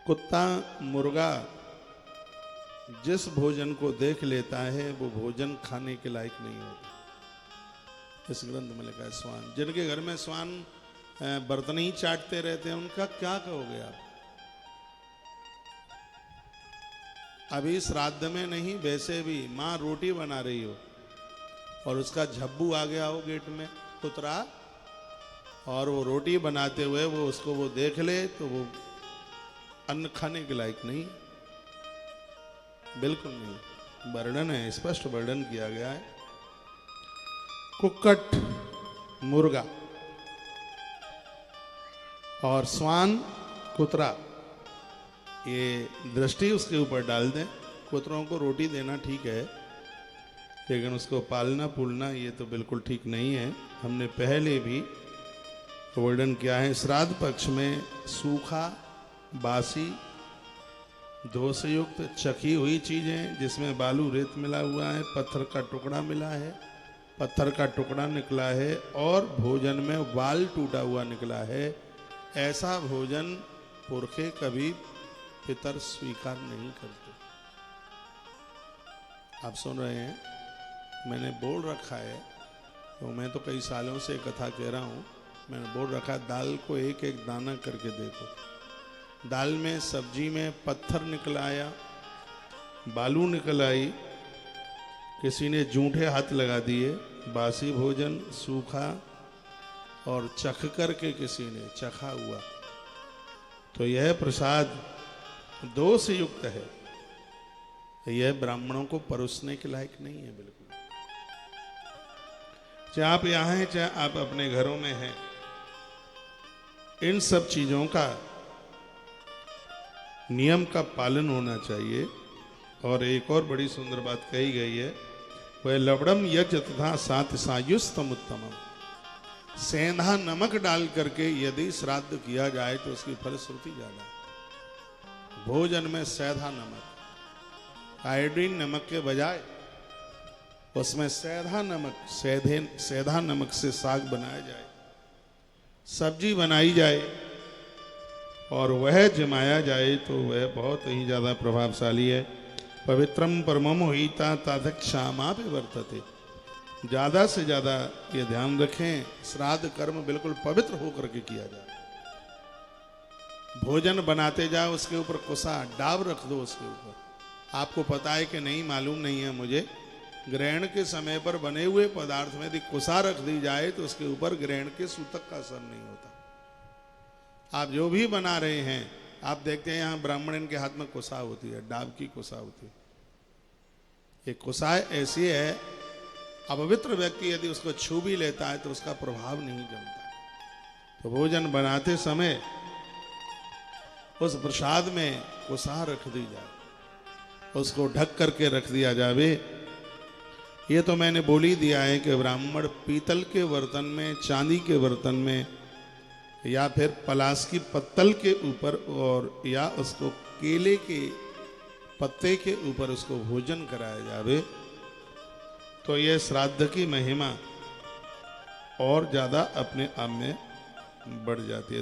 कुत्ता मुर्गा जिस भोजन को देख लेता है वो भोजन खाने के लायक नहीं होता। इस ग्रंथ में लिखा है स्वान, जिनके घर में स्वान बर्तन ही चाटते रहते हैं उनका क्या कहोगे आप। अभी श्राद्ध में नहीं, वैसे भी माँ रोटी बना रही हो और उसका झब्बू आ गया हो गेट में कुतरा, और वो रोटी बनाते हुए वो उसको वो देख ले तो वो अन्न खाने के लायक नहीं, बिल्कुल नहीं। वर्णन है, स्पष्ट वर्णन किया गया है। कुक्कट मुर्गा और स्वान कुतरा, ये दृष्टि उसके ऊपर डाल दें। कुतरों को रोटी देना ठीक है, लेकिन उसको पालना पूलना ये तो बिल्कुल ठीक नहीं है। हमने पहले भी वर्णन किया है। श्राद्ध पक्ष में सूखा, बासी, दोषयुक्त चखी हुई चीजें जिसमें बालू रेत मिला हुआ है, पत्थर का टुकड़ा मिला है, पत्थर का टुकड़ा निकला है और भोजन में बाल टूटा हुआ निकला है, ऐसा भोजन पुरखे कभी पितर स्वीकार नहीं करते। आप सुन रहे हैं, मैंने बोल रखा है, तो मैं तो कई सालों से कथा कह रहा हूं, मैंने बोल रखा है दाल को एक एक दाना करके देखो। दाल में सब्जी में पत्थर निकल आया, बालू निकल आई, किसी ने जूठे हाथ लगा दिए, बासी भोजन, सूखा, और चख करके किसी ने चखा हुआ, तो यह प्रसाद दोष युक्त है, यह ब्राह्मणों को परोसने के लायक नहीं है बिल्कुल। चाहे आप यहां हैं, चाहे आप अपने घरों में हैं, इन सब चीजों का नियम का पालन होना चाहिए। और एक और बड़ी सुंदर बात कही गई है, वह लवड़म यज्ञ तथा सात सायुस्तम उत्तमम। सेंधा नमक डाल करके यदि श्राद्ध किया जाए तो उसकी फलश्रुति ज्यादा है। भोजन में सेंधा नमक, आयोडीन नमक के बजाय उसमें सेंधा नमक, सेंधा नमक से साग बनाया जाए, सब्जी बनाई जाए और वह जमाया जाए तो वह बहुत ही ज्यादा प्रभावशाली है। पवित्रम परमम हिता तादक्षामा वर्तते। ज्यादा से ज्यादा ये ध्यान रखें, श्राद्ध कर्म बिल्कुल पवित्र होकर के किया जाए। भोजन बनाते जाओ, उसके ऊपर कुसा डाब रख दो उसके ऊपर। आपको पता है कि नहीं, मालूम नहीं है मुझे, ग्रहण के समय पर बने हुए पदार्थ में यदि कुसा रख दी जाए तो उसके ऊपर ग्रहण के सूतक का असर नहीं होता। आप जो भी बना रहे हैं, आप देखते हैं यहाँ ब्राह्मण इनके हाथ में कुसा होती है, डाब की कुसा होती है। ये कुसा ऐसी है, अपवित्र व्यक्ति यदि उसको छू भी लेता है तो उसका प्रभाव नहीं जमता। तो भोजन बनाते समय उस प्रसाद में कुसा रख दी जाए, उसको ढक करके रख दिया जावे। ये तो मैंने बोल ही दिया है कि ब्राह्मण पीतल के बर्तन में, चांदी के बर्तन में, या फिर पलाश की पत्तल के ऊपर, और या उसको केले के पत्ते के ऊपर उसको भोजन कराया जावे, तो यह श्राद्ध की महिमा और ज्यादा अपने आप में बढ़ जाती है।